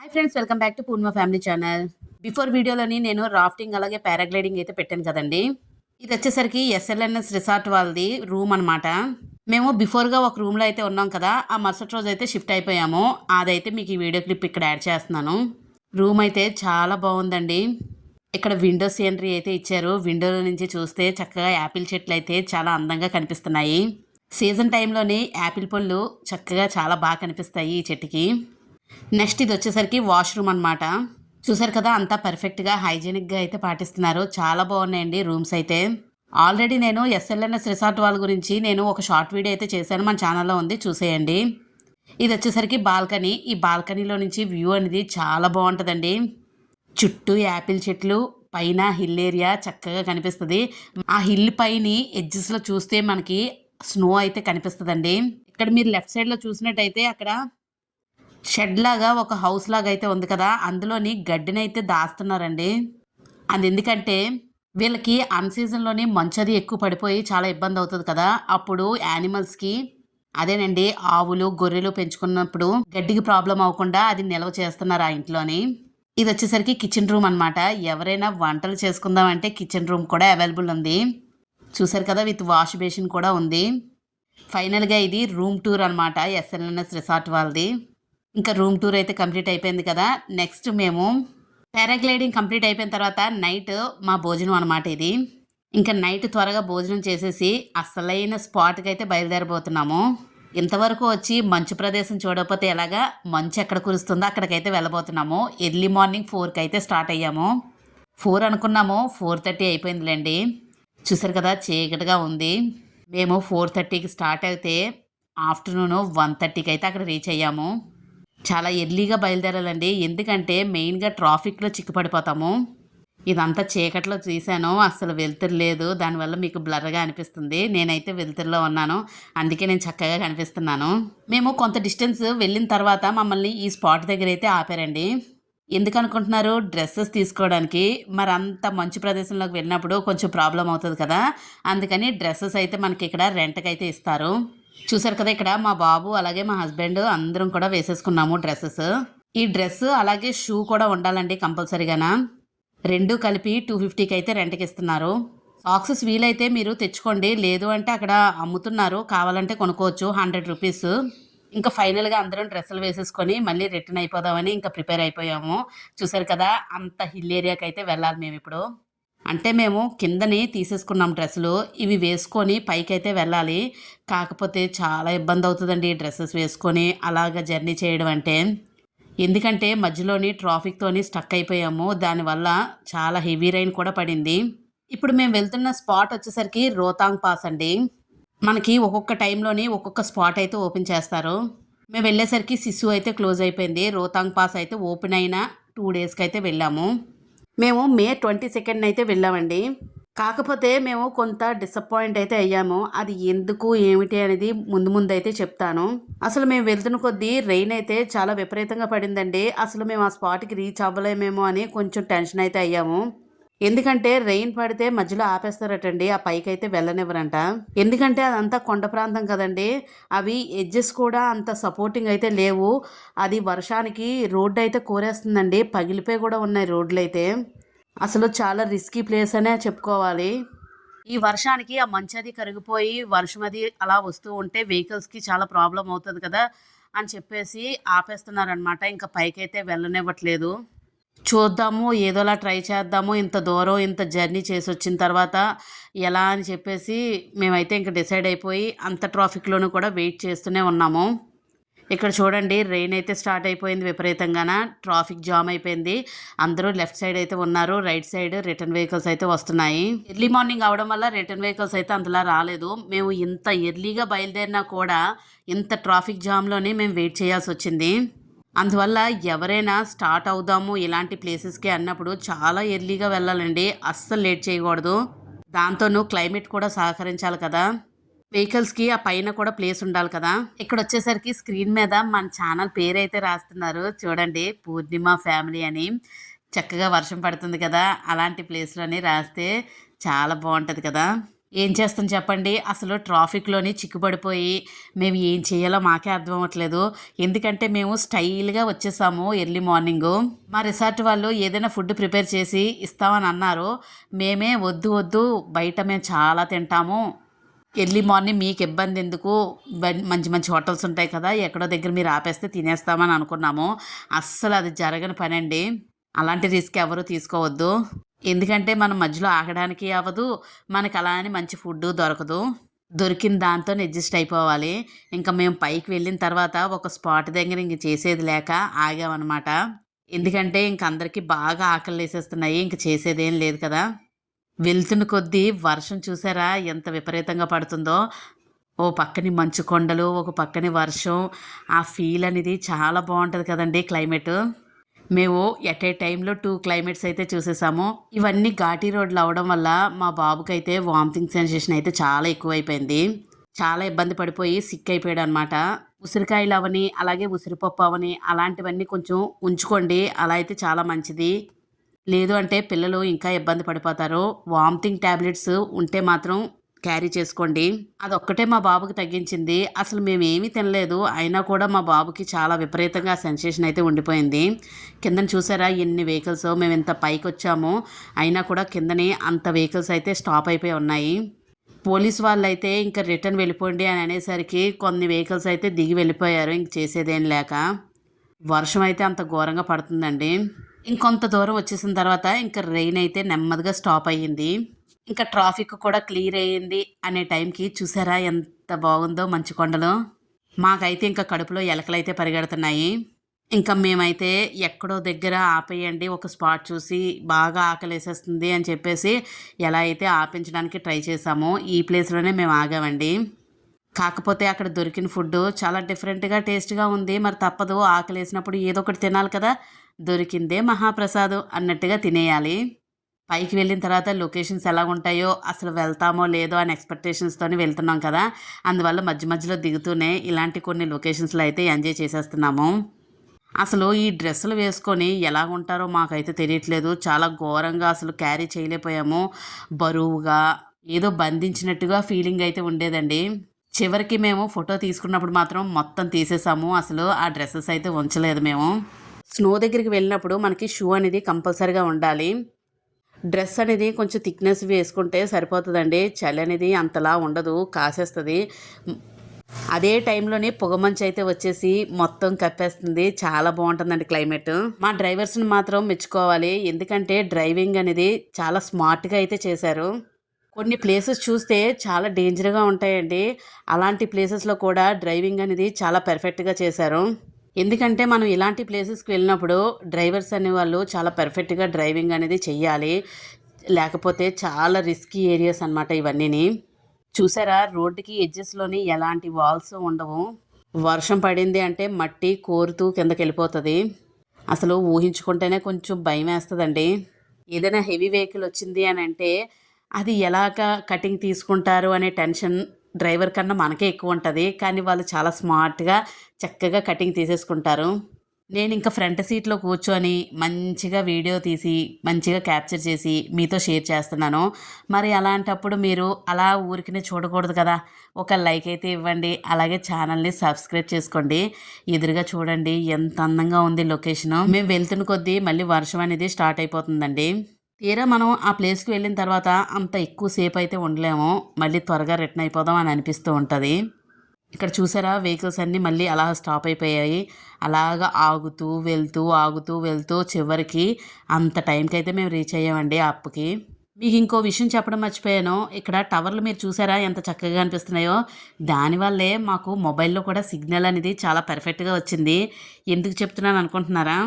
Hi friends, welcome back to Purnima family channel. Before వీడియోలోని నేను rafting అలాగే పారాగ్లైడింగ్ అయితే పెట్టాను కదండి. ఇది వచ్చేసరికి ఎస్ఎల్ఎన్ఎస్ రిసార్ట్ వాళ్ళది రూమ్ అనమాట. మేము బిఫోర్గా ఒక రూమ్లో అయితే ఉన్నాం కదా, ఆ మరుసటి రోజు అయితే షిఫ్ట్ అయిపోయాము. అదైతే మీకు ఈ వీడియో క్లిప్ ఇక్కడ యాడ్ చేస్తున్నాను. రూమ్ అయితే చాలా బాగుందండి. ఇక్కడ విండో సీనరీ అయితే ఇచ్చారు. విండోలో నుంచి చూస్తే చక్కగా యాపిల్ చెట్లు అయితే చాలా అందంగా కనిపిస్తున్నాయి. సీజన్ టైంలోని యాపిల్ పళ్ళు చక్కగా చాలా బాగా కనిపిస్తాయి ఈ చెట్టుకి. నెక్స్ట్ ఇది వచ్చేసరికి వాష్రూమ్ అనమాట. చూసారు కదా, అంతా పర్ఫెక్ట్గా హైజీనిక్గా అయితే పాటిస్తున్నారు. చాలా బాగున్నాయండి రూమ్స్ అయితే. ఆల్రెడీ నేను ఎస్ఎల్ఎన్ఎస్ రిసార్ట్ వాళ్ళ గురించి నేను ఒక షార్ట్ వీడియో అయితే చేశాను, మన ఛానల్లో ఉంది, చూసేయండి. ఇది వచ్చేసరికి బాల్కనీ. ఈ బాల్కనీలో నుంచి వ్యూ అనేది చాలా బాగుంటుందండి. చుట్టూ యాపిల్ చెట్లు, పైన హిల్ ఏరియా చక్కగా కనిపిస్తుంది. ఆ హిల్ పైన ఎడ్జెస్లో చూస్తే మనకి స్నో అయితే కనిపిస్తుందండి. ఇక్కడ మీరు లెఫ్ట్ సైడ్లో చూసినట్టయితే అక్కడ షెడ్ లాగా ఒక హౌస్ లాగా అయితే ఉంది కదా, అందులోని గడ్డినైతే దాస్తున్నారండి. అది ఎందుకంటే వీళ్ళకి అన్సీజన్లోని మంచు అది ఎక్కువ పడిపోయి చాలా ఇబ్బంది అవుతుంది కదా, అప్పుడు యానిమల్స్కి అదేనండి ఆవులు గొర్రెలు పెంచుకున్నప్పుడు గడ్డికి ప్రాబ్లం అవ్వకుండా అది నిల్వ చేస్తున్నారు ఆ ఇంట్లోని. ఇది వచ్చేసరికి కిచెన్ రూమ్ అనమాట. ఎవరైనా వంటలు చేసుకుందామంటే కిచెన్ రూమ్ కూడా అవైలబుల్ ఉంది. చూసారు కదా, విత్ వాష్ బేసిన్ కూడా ఉంది. ఫైనల్గా ఇది రూమ్ టూర్ అనమాట, ఎస్ఎల్ఎన్ఎస్ రిసార్ట్ వాళ్ళది. ఇంకా రూమ్ టూర్ అయితే కంప్లీట్ అయిపోయింది కదా. నెక్స్ట్ మేము పారాగ్లైడింగ్ కంప్లీట్ అయిపోయిన తర్వాత నైట్ మా భోజనం అనమాట ఇది. ఇంకా నైట్ త్వరగా భోజనం చేసేసి అసలైన స్పాట్కి అయితే బయలుదేరబోతున్నాము. ఇంతవరకు వచ్చి మంచు ప్రదేశం చూడకపోతే ఎలాగా, మంచు ఎక్కడ కురుస్తుందో అక్కడికైతే వెళ్ళబోతున్నాము. ఎర్లీ మార్నింగ్ 4కి అయితే స్టార్ట్ అయ్యాము. 4 అనుకున్నాము, 4:30 అయిపోయిందిలేండి. చూసారు కదా, చీకటిగా ఉంది. మేము 4:30కి స్టార్ట్ అయితే ఆఫ్టర్నూన్ 1:30కి అయితే అక్కడ రీచ్ అయ్యాము. చాలా ఎర్లీగా బయలుదేరాలండి, ఎందుకంటే మెయిన్గా ట్రాఫిక్లో చిక్కుపడిపోతాము. ఇదంతా చీకట్లో తీసాను, అసలు వెలుతురు లేదు, దానివల్ల మీకు బ్లర్గా అనిపిస్తుంది. నేనైతే వెలుతురులో ఉన్నాను, అందుకే నేను చక్కగా కనిపిస్తున్నాను. మేము కొంత డిస్టెన్స్ వెళ్ళిన తర్వాత మమ్మల్ని ఈ స్పాట్ దగ్గర అయితే ఆపారండి. ఎందుకు అనుకుంటున్నారు? డ్రెస్సెస్ తీసుకోవడానికి. మరి అంత మంచు ప్రదేశంలోకి వెళ్ళినప్పుడు కొంచెం ప్రాబ్లం అవుతుంది కదా, అందుకని డ్రెస్సెస్ అయితే మనకి ఇక్కడ రెంట్కి అయితే ఇస్తారు. చూసారు కదా, ఇక్కడ మా బాబు అలాగే మా హస్బెండ్ అందరం కూడా వేసేసుకున్నాము డ్రెస్సెస్. ఈ డ్రెస్ అలాగే షూ కూడా ఉండాలండి కంపల్సరీగానా. రెండు కలిపి 250కి అయితే రెంట్కి ఇస్తున్నారు. సాక్సెస్ వీలైతే మీరు తెచ్చుకోండి, లేదు అంటే అక్కడ అమ్ముతున్నారు, కావాలంటే కొనుక్కోవచ్చు, 100 రూపీస్. ఇంకా ఫైనల్గా అందరం డ్రెస్సులు వేసేసుకొని మళ్ళీ రిటర్న్ అయిపోదామని ఇంకా ప్రిపేర్ అయిపోయాము. చూసారు కదా, అంత హిల్ ఏరియాకి అయితే వెళ్ళాలి మేము ఇప్పుడు. అంటే మేము కిందని తీసేసుకున్నాం డ్రెస్సులు, ఇవి వేసుకొని పైకి అయితే వెళ్ళాలి. కాకపోతే చాలా ఇబ్బంది అవుతుందండి డ్రెస్సెస్ వేసుకొని అలాగ జర్నీ చేయడం అంటే. ఎందుకంటే మధ్యలోని ట్రాఫిక్తోని స్టక్ అయిపోయాము, దానివల్ల చాలా హెవీ రైన్ కూడా పడింది. ఇప్పుడు మేము వెళ్తున్న స్పాట్ వచ్చేసరికి రోతాంగ్ పాస్ అండి. మనకి ఒక్కొక్క టైంలోని ఒక్కొక్క స్పాట్ అయితే ఓపెన్ చేస్తారు. మేము వెళ్ళేసరికి సిసు అయితే క్లోజ్ అయిపోయింది. రోతాంగ్ పాస్ అయితే ఓపెన్ అయిన 2 డేస్కి అయితే వెళ్ళాము. మేము మే 22 అయితే వెళ్ళామండి. కాకపోతే మేము కొంత డిసప్పాయింట్ అయితే అయ్యాము. అది ఎందుకు ఏమిటి అనేది ముందు ముందు అయితే చెప్తాను. అసలు మేము వెళ్తున్న కొద్దీ రెయిన్ అయితే చాలా విపరీతంగా పడిందండి. అసలు మేము ఆ స్పాట్కి రీచ్ అవ్వలేమేమో అని కొంచెం టెన్షన్ అయితే అయ్యాము. ఎందుకంటే రెయిన్ పడితే మధ్యలో ఆపేస్తారటండి, ఆ పైకి అయితే వెళ్ళనివ్వరంట. ఎందుకంటే అదంతా కొండ ప్రాంతం కదండి, అవి ఎడ్జెస్ కూడా అంత సపోర్టింగ్ అయితే లేవు. అది వర్షానికి రోడ్డు అయితే కోరేస్తుందండి, పగిలిపోయి కూడా ఉన్నాయి రోడ్లు అయితే. అసలు చాలా రిస్కీ ప్లేస్ అనే చెప్పుకోవాలి. ఈ వర్షానికి ఆ మంచు అది కరిగిపోయి వర్షం అది అలా వస్తూ ఉంటే వెహికల్స్కి చాలా ప్రాబ్లం అవుతుంది కదా అని చెప్పేసి ఆపేస్తున్నారనమాట. ఇంకా పైకైతే వెళ్ళనివ్వట్లేదు. చూద్దాము, ఏదోలా ట్రై చేద్దాము, ఇంత దూరం ఇంత జర్నీ చేసి వచ్చిన తర్వాత ఎలా అని చెప్పేసి మేమైతే ఇంకా డిసైడ్ అయిపోయి అంత ట్రాఫిక్లోనూ కూడా వెయిట్ చేస్తూనే ఉన్నాము. ఇక్కడ చూడండి, రెయిన్ అయితే స్టార్ట్ అయిపోయింది విపరీతంగాన, ట్రాఫిక్ జామ్ అయిపోయింది. అందరూ లెఫ్ట్ సైడ్ అయితే ఉన్నారు, రైట్ సైడ్ రిటర్న్ వెహికల్స్ అయితే వస్తున్నాయి. ఎర్లీ మార్నింగ్ అవడం వల్ల రిటర్న్ వెహికల్స్ అయితే అంతలా రాలేదు. మేము ఇంత ఎర్లీగా బయలుదేరినా కూడా ఇంత ట్రాఫిక్ జామ్లోనే మేము వెయిట్ చేయాల్సి వచ్చింది. అందువల్ల ఎవరైనా స్టార్ట్ అవుదాము ఇలాంటి ప్లేసెస్కి అన్నప్పుడు చాలా ఎర్లీగా వెళ్ళాలండి, అస్సలు లేట్ చేయకూడదు. దాంతోనూ క్లైమేట్ కూడా సహకరించాలి కదా, వెహికల్స్కి ఆ పైన కూడా ప్లేస్ ఉండాలి కదా. ఇక్కడ వచ్చేసరికి స్క్రీన్ మీద మన ఛానల్ పేరు అయితే రాస్తున్నారు చూడండి, పూర్ణిమ ఫ్యామిలీ అని. చక్కగా వర్షం పడుతుంది కదా, అలాంటి ప్లేస్లోని రాస్తే చాలా బాగుంటుంది కదా. ఏం చేస్తాం చెప్పండి. అసలు ట్రాఫిక్‌లోని చిక్కుబడిపోయి మేము ఏం చేయాలో మాకే అర్థం అవ్వట్లేదు. ఎందుకంటే మేము స్టైల్‌గా వచ్చేసాము ఎర్లీ మార్నింగు. మా రిసార్ట్ వాళ్ళు ఏదైనా ఫుడ్ ప్రిపేర్ చేసి ఇస్తామని అన్నారు. మేమే వద్దు వద్దు బయట మేము చాలా తింటాము. ఎర్లీ మార్నింగ్ మీకు ఇబ్బందెందుకు? మంచి మంచి హోటల్స్ ఉంటాయి కదా! ఎక్కడో దగ్గర మీరు ఆపేస్తే తినేస్తామని అనుకున్నాము. అస్సలు అది జరగని పనండి. అలాంటి రిస్క్ ఎవరు తీసుకోవద్దు. ఎందుకంటే మనం మధ్యలో ఆగడానికి అవ్వదు. మనకు అలా అని మంచి ఫుడ్డు దొరకదు. దొరికిన దాంతోనే అడ్జస్ట్ అయిపోవాలి. ఇంక మేము పైకి వెళ్ళిన తర్వాత ఒక స్పాట్ దగ్గర ఇంక చేసేది లేక ఆగామనమాట. ఎందుకంటే ఇంక అందరికీ బాగా ఆకలేసేస్తున్నాయి. ఇంక చేసేదేం లేదు కదా! వెళ్తున్న కొద్దీ వర్షం చూసారా ఎంత విపరీతంగా పడుతుందో. ఓ పక్కని మంచు కొండలు, ఒక పక్కని వర్షం. ఆ ఫీల్ అనేది చాలా బావుంటది కదండీ క్లైమేటు. మేము ఎట్ ఏ టైమ్‌లో 2 క్లైమేట్స్ అయితే చూసేసాము. ఇవన్నీ ఘాటీ రోడ్లు అవ్వడం వల్ల మా బాబుకైతే వామిటింగ్ సెన్సేషన్ అయితే చాలా ఎక్కువైపోయింది. చాలా ఇబ్బంది పడిపోయి సిక్ అయిపోయాడనమాట. ఉసిరికాయలు అవని, అలాగే ఉసిరిపప్పు అవని అలాంటివన్నీ కొంచెం ఉంచుకోండి. అలా అయితే చాలా మంచిది. లేదు అంటే పిల్లలు ఇంకా ఇబ్బంది పడిపోతారు. వామిటింగ్ టాబ్లెట్స్ ఉంటే మాత్రం క్యారీ చేసుకోండి. అదొక్కటే మా బాబుకి తగ్గించింది. అసలు మేమేమీ తినలేదు. అయినా కూడా మా బాబుకి చాలా విపరీతంగా సెన్సేషన్ అయితే ఉండిపోయింది. కిందన చూసారా ఎన్ని వెహికల్సో మేమింత పైకొచ్చాము. అయినా కూడా కిందనే అంత వెహికల్స్ అయితే స్టాప్ అయిపోయి ఉన్నాయి. పోలీస్ వాళ్ళైతే ఇంక రిటర్న్ వెళ్ళిపోండి అని అనేసరికి కొన్ని వెహికల్స్ అయితే దిగి వెళ్ళిపోయారు. ఇంక చేసేదేం లేక. వర్షం అయితే అంత ఘోరంగా పడుతుందండి. ఇంకొంత దూరం వచ్చేసిన తర్వాత ఇంక రెయిన్ అయితే నెమ్మదిగా స్టాప్ అయ్యింది. ఇంకా ట్రాఫిక్ కూడా క్లియర్ అయ్యింది అనే టైంకి చూసారా ఎంత బాగుందో మంచు కొండలు. మాకైతే ఇంకా కడుపులో ఎలకలైతే పరిగెడుతున్నాయి. ఇంకా మేమైతే ఎక్కడో దగ్గర ఆపేయండి ఒక స్పాట్ చూసి బాగా ఆకలేసేస్తుంది అని చెప్పేసి ఎలా అయితే ఆపించడానికి ట్రై చేసామో ఈ ప్లేస్‌లోనే మేము ఆగామండి. కాకపోతే అక్కడ దొరికిన ఫుడ్డు చాలా డిఫరెంట్‌గా, టేస్ట్‌గా ఉంది. మరి తప్పదు ఆకలేసినప్పుడు ఏదో ఒకటి తినాలి కదా! దొరికిందే మహాప్రసాదం అన్నట్టుగా తినేయాలి. పైకి వెళ్ళిన తర్వాత లొకేషన్స్ ఎలాగుంటాయో, అసలు వెళ్తామో లేదో అని ఎక్స్‌పెక్టేషన్స్‌తోని వెళ్తున్నాం కదా! అందువల్ల మధ్య మధ్యలో దిగుతూనే ఇలాంటి కొన్ని లొకేషన్స్‌లో అయితే ఎంజాయ్ చేసేస్తున్నాము. అసలు ఈ డ్రెస్సులు వేసుకొని ఎలాగుంటారో మాకైతే తెలియట్లేదు. చాలా ఘోరంగా అసలు క్యారీ చేయలేకపోయాము. బరువుగా, ఏదో బంధించినట్టుగా ఫీలింగ్ అయితే ఉండేదండి. చివరికి మేము ఫోటో తీసుకున్నప్పుడు మాత్రం మొత్తం తీసేసాము. అసలు ఆ డ్రెసెస్ అయితే ఉంచలేదు మేము. స్నో దగ్గరికి వెళ్ళినప్పుడు మనకి షూ అనేది కంపల్సరీగా ఉండాలి. డ్రెస్ అనేది కొంచెం థిక్‌నెస్ వేసుకుంటే సరిపోతదండి. చలి అనేది అంతలా ఉండదు. కాసేస్తది. హ్మ్. అదే టైంలోనే పొగమంచయితే వచ్చేసి మొత్తం కప్పేస్తుంది. చాలా బావుంటుందండి క్లైమేటు. మా డ్రైవర్స్‌ని మాత్రం మెచ్చుకోవాలి. ఎందుకంటే డ్రైవింగ్ అనేది చాలా స్మార్ట్‌గా అయితే చేశారు. కొన్ని ప్లేసెస్ చూస్తే చాలా డేంజర్‌గా ఉంటాయండి. అలాంటి ప్లేసెస్‌లో కూడా డ్రైవింగ్ అనేది చాలా పర్ఫెక్ట్‌గా చేశారు. ఎందుకంటే మనం ఇలాంటి ప్లేసెస్‌కి వెళ్ళినప్పుడు డ్రైవర్స్ అనేవాళ్ళు చాలా పర్ఫెక్ట్‌గా డ్రైవింగ్ అనేది చెయ్యాలి. లేకపోతే చాలా రిస్కీ ఏరియాస్ అనమాట ఇవన్నీని. చూసారా రోడ్డుకి ఎడ్జెస్‌లోని ఎలాంటి వాల్స్ ఉండవు. వర్షం పడింది అంటే మట్టి కోరుతూ కిందకెళ్ళిపోతది. అసలు ఊహించుకుంటేనే కొంచెం భయమేస్తదండి. ఏదైనా హెవీ వెహికల్ వచ్చింది అనంటే, అది ఎలాగా కటింగ్ తీసుకుంటారు అనే టెన్షన్ డ్రైవర్ కన్నా మనకే ఎక్కువుంటది. కానీ వాళ్ళు చాలా స్మార్ట్‌గా చక్కగా కటింగ్ తీసేసుకుంటారు. నేనింక ఫ్రంట్ సీట్‌లో కూర్చొని మంచిగా వీడియో తీసి, మంచిగా క్యాప్చర్ చేసి మీతో షేర్ చేస్తున్నాను. మరి అలాంటప్పుడు మీరు అలా ఊరికనే చూడకూడదు కదా! ఒక లైక్ అయితే ఇవ్వండి. అలాగే ఛానల్‌ని సబ్స్క్రైబ్ చేసుకోండి. ఎదురుగా చూడండి ఎంత అందంగా ఉంది లొకేషను. మేము వెళ్తున్న కొద్దీ మళ్ళీ వర్షం అనేది స్టార్ట్ అయిపోతుందండి. తీరా మనం ఆ ప్లేస్‌కి వెళ్ళిన తర్వాత అంత ఎక్కువ సేపయితే ఉండలేము. మళ్ళీ త్వరగా రిటర్న్ అయిపోదాం అని అనిపిస్తూ ఉంటది. ఇక్కడ చూసారా వెహికల్స్ అన్నీ మళ్ళీ అలా స్టాప్ అయిపోయాయి. అలాగా ఆగుతూ, వెళ్తూ, ఆగుతూ, వెళ్తూ చివరికి అంత టైంకయితే మేము రీచ్ అయ్యామండి ఆ అప్‌కి. మీకింకో విషయం చెప్పడం మర్చిపోయాను. ఇక్కడ టవర్లు మీరు చూసారా ఎంత చక్కగా అనిపిస్తున్నాయో? దానివల్లే మాకు మొబైల్‌లో కూడా సిగ్నల్ అనేది చాలా పర్ఫెక్ట్‌గా వచ్చింది. ఎందుకు చెప్తున్నాను అనుకుంటున్నారా?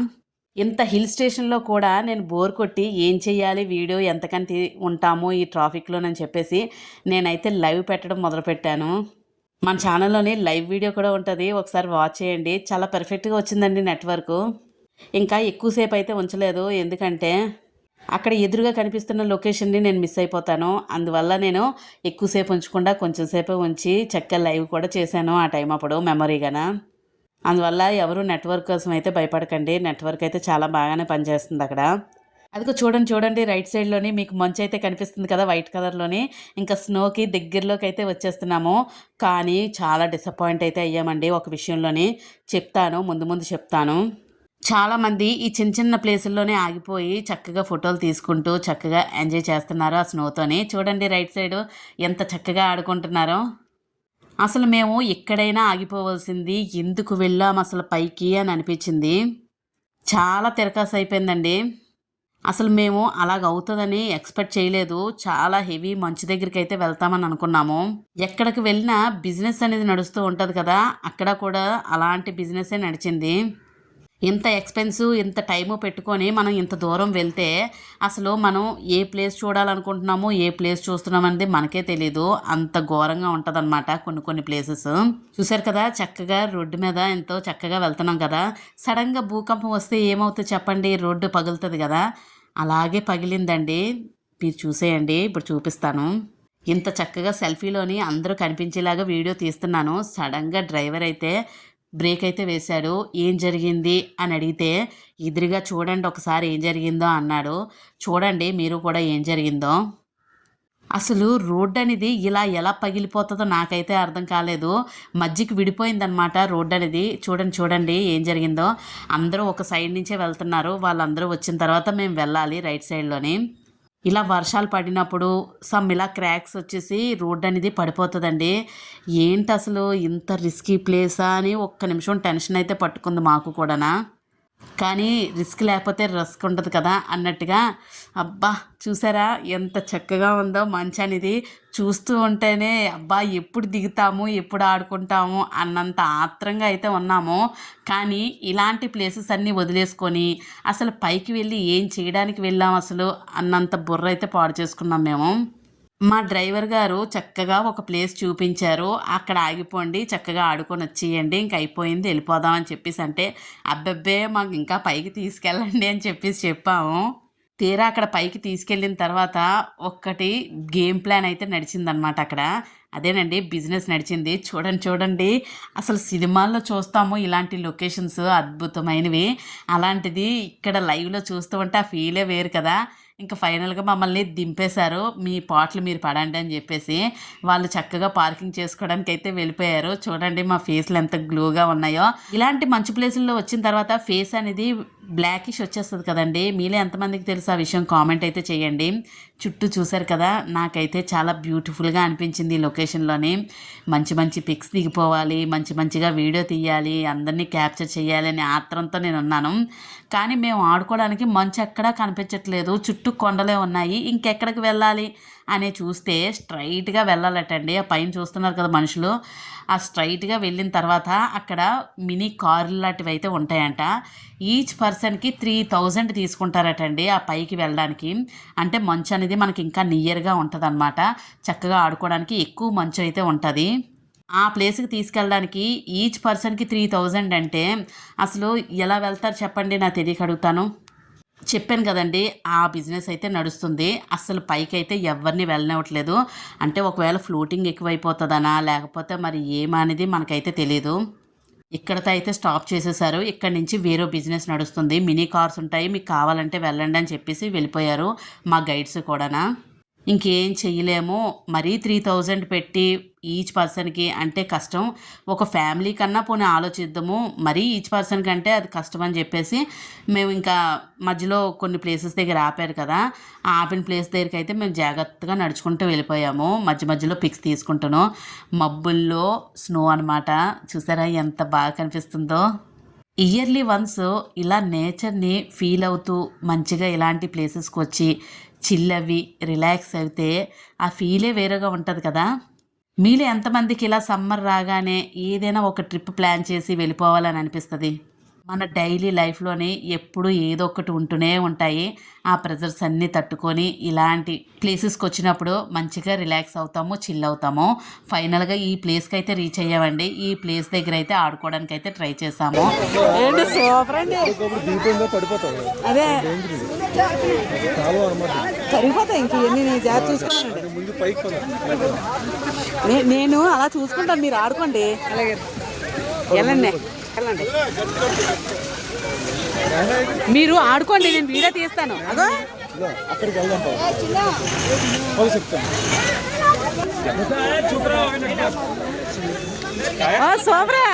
ఇంత హిల్ స్టేషన్‌లో కూడా నేను బోర్ కొట్టి ఏం చెయ్యాలి వీడియో ఎంతకని ఉంటాము ఈ ట్రాఫిక్‌లోనని చెప్పేసి నేనైతే లైవ్ పెట్టడం మొదలుపెట్టాను. మన ఛానల్‌లోని లైవ్ వీడియో కూడా ఉంటది. ఒకసారి వాచ్ చేయండి. చాలా పర్ఫెక్ట్‌గా వచ్చిందండి నెట్వర్కు. ఇంకా ఎక్కువ సేపయితే ఉంచలేదు. ఎందుకంటే అక్కడ ఎదురుగా కనిపిస్తున్న లొకేషన్‌ని నేను మిస్ అయిపోతాను. అందువల్ల నేను ఎక్కువ సేపు ఉంచకుండా కొంచెం సేపే ఉంచి చక్కగా లైవ్ కూడా చేశాను ఆ టైం అప్పుడు మెమరీగాన. అందువల్ల ఎవరు నెట్వర్క్ కోసం అయితే భయపడకండి. నెట్వర్క్ అయితే చాలా బాగానే పనిచేస్తుందక్కడ. అదిగో చూడండి, చూడండి రైట్ సైడ్‌లోని మీకు మంచయితే కనిపిస్తుంది కదా! వైట్ కలర్‌లోని. ఇంకా స్నోకి దగ్గరలోకైతే వచ్చేస్తున్నాము. కానీ చాలా డిసప్పాయింట్ అయితే అయ్యామండి ఒక విషయంలోని. చెప్తాను, ముందు ముందు చెప్తాను. చాలామంది ఈ చిన్న చిన్న ప్లేసుల్లోనే ఆగిపోయి చక్కగా ఫోటోలు తీసుకుంటూ చక్కగా ఎంజాయ్ చేస్తున్నారు ఆ స్నోతోని. చూడండి రైట్ సైడు ఎంత చక్కగా ఆడుకుంటున్నారో. అసలు మేము ఎక్కడైనా ఆగిపోవాల్సింది, ఎందుకు వెళ్ళాం అసలు పైకి అని అనిపించింది. చాలా తిరకాసయిపోయిందండి. అసలు మేము అలాగవుతదని ఎక్స్‌పెక్ట్ చేయలేదు. చాలా హెవీ మంచు దగ్గరికైతే వెళ్తామని అనుకున్నాము. ఎక్కడికి వెళ్ళినా బిజినెస్ అనేది నడుస్తూ ఉంటది కదా! అక్కడ కూడా అలాంటి బిజినెస్సే నడిచింది. ఇంత ఎక్స్‌పెన్సు, ఇంత టైము పెట్టుకొని మనం ఇంత దూరం వెళ్తే, అసలు మనం ఏ ప్లేస్ చూడాలనుకుంటున్నామో, ఏ ప్లేస్ చూస్తున్నామనేది మనకే తెలీదు. అంత ఘోరంగా ఉంటదనమాట కొన్ని కొన్ని ప్లేసెసు. చూసారు కదా! చక్కగా రోడ్డు మీద ఎంతో చక్కగా వెళ్తున్నాం కదా! సడెన్‌గా భూకంపం వస్తే ఏమవుతది చెప్పండి? రోడ్డు పగులుతది గదా! అలాగే పగిలిందండి. మీరు చూసేయండి. ఇప్పుడు చూపిస్తాను. ఇంత చక్కగా సెల్ఫీలోని అందరూ కనిపించేలాగా వీడియో తీస్తున్నాను. సడెన్‌గా డ్రైవర్ అయితే బ్రేక్ అయితే వేశాడు. "ఏం జరిగింది?" అని అడిగితే, "ఎదురుగా చూడండి ఒకసారి ఏం జరిగిందో" అన్నాడు. చూడండి మీరు కూడా ఏం జరిగిందో. అసలు రోడ్డనేది ఇలా ఎలా పగిలిపోతదో నాకైతే అర్థం కాలేదు. మధ్యకి విడిపోయిందనమాట రోడ్డనేది. చూడండి, చూడండి ఏం జరిగిందో. అందరూ ఒక సైడ్ నుంచే వెళ్తున్నారు. వాళ్ళందరూ వచ్చిన తర్వాత మేము వెళ్ళాలి రైట్ సైడ్‌లోని. ఇలా వర్షాలు పడినప్పుడు ఇలా క్రాక్స్ వచ్చేసి రోడ్డనేది పడిపోతదండి. ఏంటసలు ఇంత రిస్కీ ప్లేసా అని ఒక్క నిమిషం టెన్షన్ అయితే పట్టుకుంది మాకు కూడానా. కానీ రిస్క్ లేకపోతే రస్క్ ఉంటది కదా అన్నట్టుగా అబ్బా! చూసారా ఎంత చక్కగా ఉందో మంచనేది. చూస్తూ ఉంటేనే అబ్బా! ఎప్పుడు దిగుతాము, ఎప్పుడు ఆడుకుంటాము అన్నంత ఆత్రంగా అయితే ఉన్నాము. కానీ ఇలాంటి ప్లేసెస్ అన్నీ వదిలేసుకొని అసలు పైకి వెళ్ళి ఏం చేయడానికి వెళ్ళాం అసలు అన్నంత బుర్ర అయితే పాడు చేసుకున్నాం మేము. మా డ్రైవర్ గారు చక్కగా ఒక ప్లేస్ చూపించారు. అక్కడ ఆగిపోండి, చక్కగా ఆడుకొనొచ్చేయండి. ఇంక అయిపోయింది ఎళ్ళిపోదాం అని చెప్పేసంటే, అబ్బబ్బే! మాకు ఇంకా పైకి తీసుకెళ్ళండి అని చెప్పాము. తీరా అక్కడ పైకి తీసుకెళ్ళిన తర్వాత ఒక్కటి గేమ్ ప్లాన్ అయితే నడిచిందనమాట అక్కడ. అదేనండి బిజినెస్ నడిచింది. చూడండి, చూడండి అసలు సినిమాల్లో చూస్తాము ఇలాంటి లొకేషన్స్ అద్భుతమైనవి. అలాంటిది ఇక్కడ లైవ్‌లో చూస్తూ ఉంటే ఆ ఫీలే వేరు కదా! ఇంక ఫైనల్‌గా మమ్మల్ని దింపేశారు. మీ పాట్లు మీరు పడండి అని జెప్పేసి. వాళ్ళు చక్కగా పార్కింగ్ చేసుకోవడానికైతే వెళ్ళిపోయారు. చూడండి మా ఫేస్‌లు ఎంత గ్లోగా ఉన్నాయో. ఇలాంటి మంచు ప్లేసుల్లో వచ్చిన తర్వాత ఫేస్ అనేది బ్లాకిష్ వచ్చేస్తది కదండీ! మీలో ఎంతమందికి తెలుసు ఆ విషయం కామెంట్ అయితే చేయండి. చుట్టూ చూసారు కదా! నాకైతే చాలా బ్యూటిఫుల్‌గా అనిపించింది ఈ లొకేషన్‌లోని. మంచి మంచి పిక్స్ దిగిపోవాలి, మంచి మంచిగా వీడియో తీయాలి, అందరిని క్యాప్చర్ చేయాలి అనే ఆత్రంతో నేనున్నాను. కానీ మేము ఆడుకోవడానికి మంచు ఎక్కడా కనిపించట్లేదు. చుట్టూ కొండలే ఉన్నాయి. ఇంకెక్కడికి వెళ్ళాలి అని చూస్తే స్ట్రెయిట్‌గా వెళ్ళాలటండి. ఆ పైన చూస్తున్నారు కదా మనుషులు. ఆ స్ట్రెయిట్‌గా వెళ్ళిన తర్వాత అక్కడ మినీ కార్లు లాంటివైతే ఉంటాయంట. ఈచ్ పర్సన్‌కి 3000 తీసుకుంటారటండి ఆ పైకి వెళ్ళడానికి. అంటే మంచు అనేది మనకి ఇంకా నియర్‌గా ఉంటదనమాట. చక్కగా ఆడుకోవడానికి ఎక్కువ మంచు అయితే ఉంటది. ఆ ప్లేస్‌కి తీసుకెళ్ళడానికి ఈచ్ పర్సన్‌కి 3000 అంటే అసలు ఎలా వెళ్తారు చెప్పండి? నాకు తెలియక అడుగుతాను. చెప్పాను గదండీ! ఆ బిజినెస్ అయితే నడుస్తుంది. అస్సలు పైకైతే ఎవ్వరిని వెళ్ళనివ్వట్లేదు. అంటే ఒకవేళ ఫ్లోటింగ్ ఎక్కువైపోతదనా? లేకపోతే మరి ఏమా అనేది మనకైతే తెలీదు. ఇక్కడితో అయితే స్టాప్ చేసేశారు. ఇక్కడి నుంచి వేరే బిజినెస్ నడుస్తుంది. మినీ కార్స్ ఉంటాయి. మీకు కావాలంటే వెళ్ళండి అని చెప్పేసి వెళ్ళిపోయారు మా గైడ్స్ కూడానా. ఇంకేం చెయ్యలేము. మరీ 3000 పెట్టి ఈచ్ పర్సన్‌కి అంటే కష్టం. ఒక ఫ్యామిలీ కన్నా పోనీ ఆలోచిద్దాము. మరీ ఈచ్ పర్సన్ కంటే అది కష్టం అని జెప్పేసి మేము ఇంకా మధ్యలో కొన్ని ప్లేసెస్ దగ్గర ఆపారు కదా! ఆ ఆపిన ప్లేస్ దగ్గరికైతే మేము జాగ్రత్తగా నడుచుకుంటూ వెళ్ళిపోయాము. మధ్య మధ్యలో పిక్స్ తీసుకుంటూను. మబ్బుల్లో స్నో అనమాట. చూసారా ఎంత బాగా కనిపిస్తుందో? ఇయర్లీ వన్స్ ఇలా నేచర్‌ని ఫీల్ అవుతూ మంచిగా ఇలాంటి ప్లేసెస్‌కొచ్చి చిల్ అవ్వి, రిలాక్స్ అయితే ఆ ఫీలే వేరేగా ఉంటది కదా! మీలో ఎంతమందికి ఇలా సమ్మర్ రాగానే ఏదైనా ఒక ట్రిప్ ప్లాన్ చేసి వెళ్ళిపోవాలని అనిపిస్తది? మన డైలీ లైఫ్‌లోని ఎప్పుడూ ఏదో ఒకటి ఉంటూనే ఉంటాయి. ఆ ప్రెజర్స్ అన్నీ తట్టుకొని ఇలాంటి ప్లేసెస్‌కొచ్చినప్పుడు మంచిగా రిలాక్స్ అవుతాము, చిల్ అవుతాము. ఫైనల్‌గా ఈ ప్లేస్‌కైతే రీచ్ అయ్యామండి. ఈ ప్లేస్ దగ్గరైతే ఆడుకోవడానికైతే ట్రై చేశాము. ఏంటి సూపర్ అండి. అదే సరిపోతాయి ఇంక ఇవన్నీ నేను జాగ్రత్త చూసుకోనండి. నేను అలా చూసుకుంటాను, మీరు ఆడుకోండి. అలాగే వెళ్ళండి వెళ్ళండి. మీరు ఆడుకోండి, నేను వీడియో తీస్తాను. అగో అక్కడికి వెళ్దాం బాబు చెప్తాను. సోమరా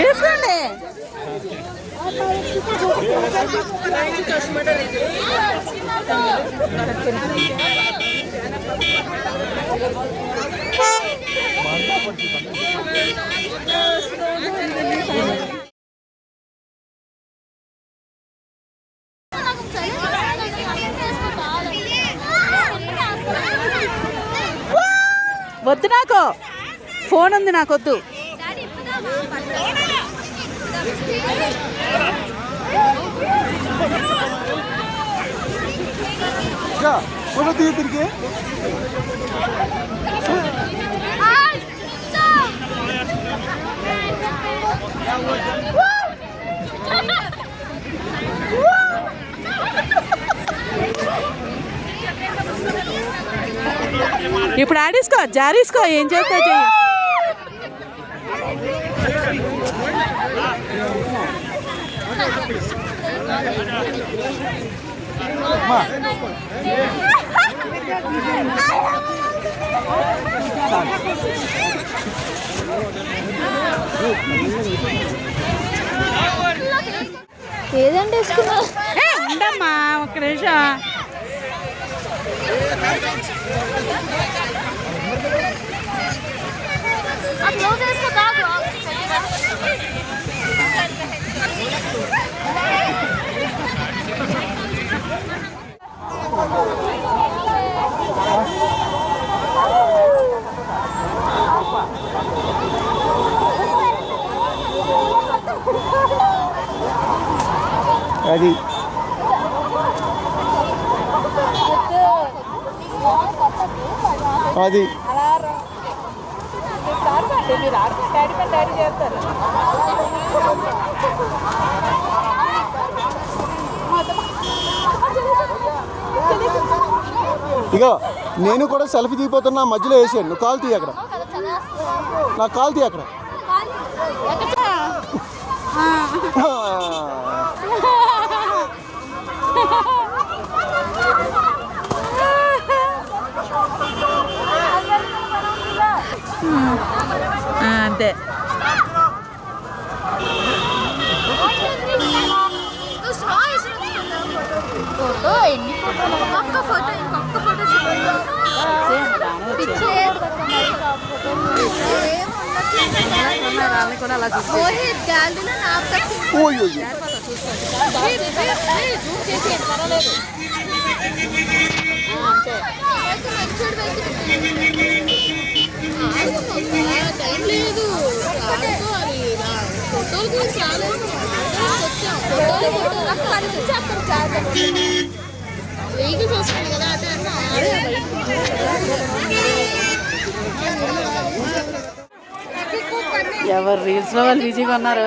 తీసుకోండి. వద్దు, నాకు ఫోన్ ఉంది, నాకు వద్దు. ఫోటో తీయ తిరిగి ఇప్పుడు ఆడేసుకో, జారేసుకో, ఏం చేస్తావు చెయ్యి. ఏదండి వేసుకున్నా ఉండమ్మా, ఒక్క నిమిషం. అది అది ఇగో నేను కూడా సెల్ఫీ దిగిపోతున్నా, మధ్యలో వేసాను. నువ్వు కాల్ తీ అక్కడ, నాకు కాల్ తీ అక్కడ. అంతే. ఫోటో ఎన్ని ఫోటోలు, ఒక్క ఫోటో ఇంకొక ఫోటో రోహిత్ గ్యాలరీలో టైం లేదు, ఫోటోలు గురించి రాలేదు. వెహికల్స్ వస్తున్నాయి కదా, ఎవరు రీల్స్లో వాళ్ళు బిజీగా ఉన్నారు.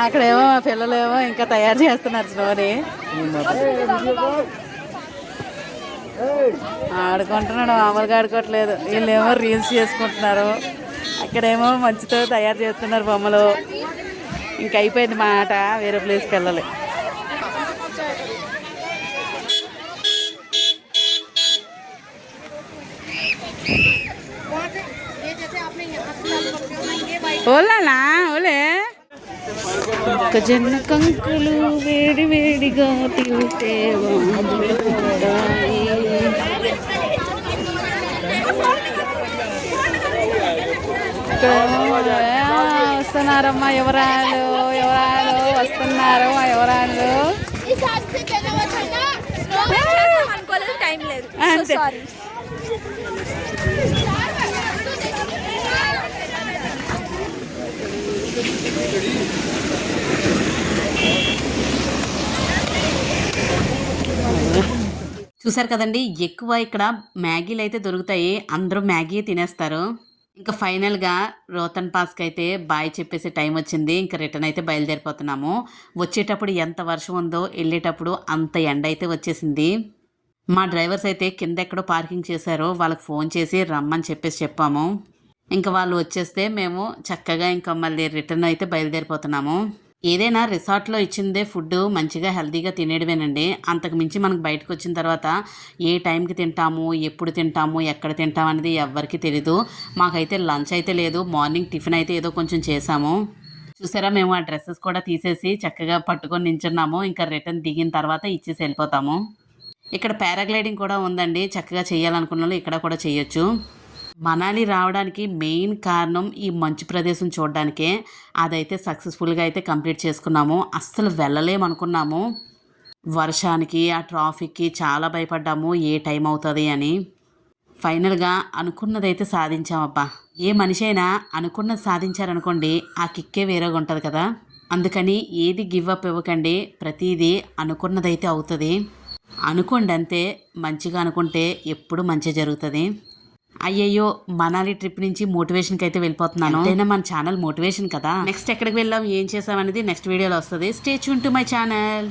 అక్కడేమో పిల్లలేమో ఇంకా తయారు చేస్తున్నారు స్టోరీ. ఆడుకుంటున్నాడు, మామూలుగా ఆడుకోవట్లేదు. వీళ్ళేమో రీల్స్ చేసుకుంటున్నారు, అక్కడేమో మంచితో తయారు చేస్తున్నారు బొమ్మలు. ఇంకా అయిపోయింది మా ఆట, వేరే ప్లేస్కి వెళ్ళాలి. ఓలానా ఓలే జొన్న కంకులు వేడి వేడిగా తింటే బాగుంటాయి. వస్తున్నారమ్మా ఎవరాలు వస్తున్నారు మా ఎవరాలు. అనుకోలేదు, టైం లేదు. అంతే. సారీ. చూసారు కదండి, ఎక్కువ ఇక్కడ మ్యాగీలు అయితే దొరుకుతాయి. అందరూ మ్యాగీ తినేస్తారు. ఇంకా ఫైనల్గా రోతన్ పాస్కి అయితే బాయ్ చెప్పేసే టైం వచ్చింది. ఇంకా రిటర్న్ అయితే బయలుదేరిపోతున్నాము. వచ్చేటప్పుడు ఎంత వర్షం ఉందో, వెళ్ళేటప్పుడు అంత ఎండ అయితే వచ్చేసింది. మా డ్రైవర్స్ అయితే కింద ఎక్కడో పార్కింగ్ చేశారు. వాళ్ళకి ఫోన్ చేసి రమ్మని చెప్పాము. ఇంకా వాళ్ళు వచ్చేస్తే మేము చక్కగా ఇంకా మళ్ళీ రిటర్న్ అయితే బయలుదేరిపోతున్నాము. ఏదైనా రిసార్ట్లో ఇచ్చిందే ఫుడ్ మంచిగా హెల్తీగా తినేయడమేనండి. అంతకు మించి మనకు బయటకు వచ్చిన తర్వాత ఏ టైంకి తింటాము, ఎప్పుడు తింటాము, ఎక్కడ తింటాము అనేది ఎవ్వరికీ తెలీదు. మాకైతే లంచ్ అయితే లేదు, మార్నింగ్ టిఫిన్ అయితే ఏదో కొంచెం చేసాము. చూసారా, మేము ఆ డ్రెస్సెస్ కూడా తీసేసి చక్కగా పట్టుకొని నించున్నాము. ఇంకా రిటర్న్ దిగిన తర్వాత ఇచ్చేసి వెళ్ళిపోతాము. ఇక్కడ పారాగ్లైడింగ్ కూడా ఉందండి. చక్కగా చేయాలనుకున్న వాళ్ళు ఇక్కడ కూడా చేయొచ్చు. మనాలి రావడానికి మెయిన్ కారణం ఈ మంచు ప్రదేశం చూడడానికే. అదైతే సక్సెస్ఫుల్గా అయితే కంప్లీట్ చేసుకున్నాము. అస్సలు వెళ్ళలేమనుకున్నాము. వర్షానికి ఆ ట్రాఫిక్కి చాలా భయపడ్డాము, ఏ టైం అవుతుంది అని. ఫైనల్గా అనుకున్నదైతే సాధించామబ్బా. ఏ మనిషి అయినా అనుకున్నది సాధించారనుకోండి, ఆ కిక్కే వేరేగా ఉంటుంది కదా. అందుకని ఏది గివ్ అప్ ఇవ్వకండి. ప్రతిదీ అనుకున్నదైతే అవుతుంది. అనుకోండి అంతే. మంచిగా అనుకుంటే ఎప్పుడు మంచి జరుగుతుంది. అయ్యయ్యో, మనాలి ట్రిప్ నుంచి మోటివేషన్కి అయితే వెళ్ళిపోతున్నాను. అయినా మన ఛానల్ మోటివేషన్ కదా. నెక్స్ట్ ఎక్కడికి వెళ్ళాం, ఏం చేసాం అనేది నెక్స్ట్ వీడియోలో వస్తుంది. Stay tune to my channel.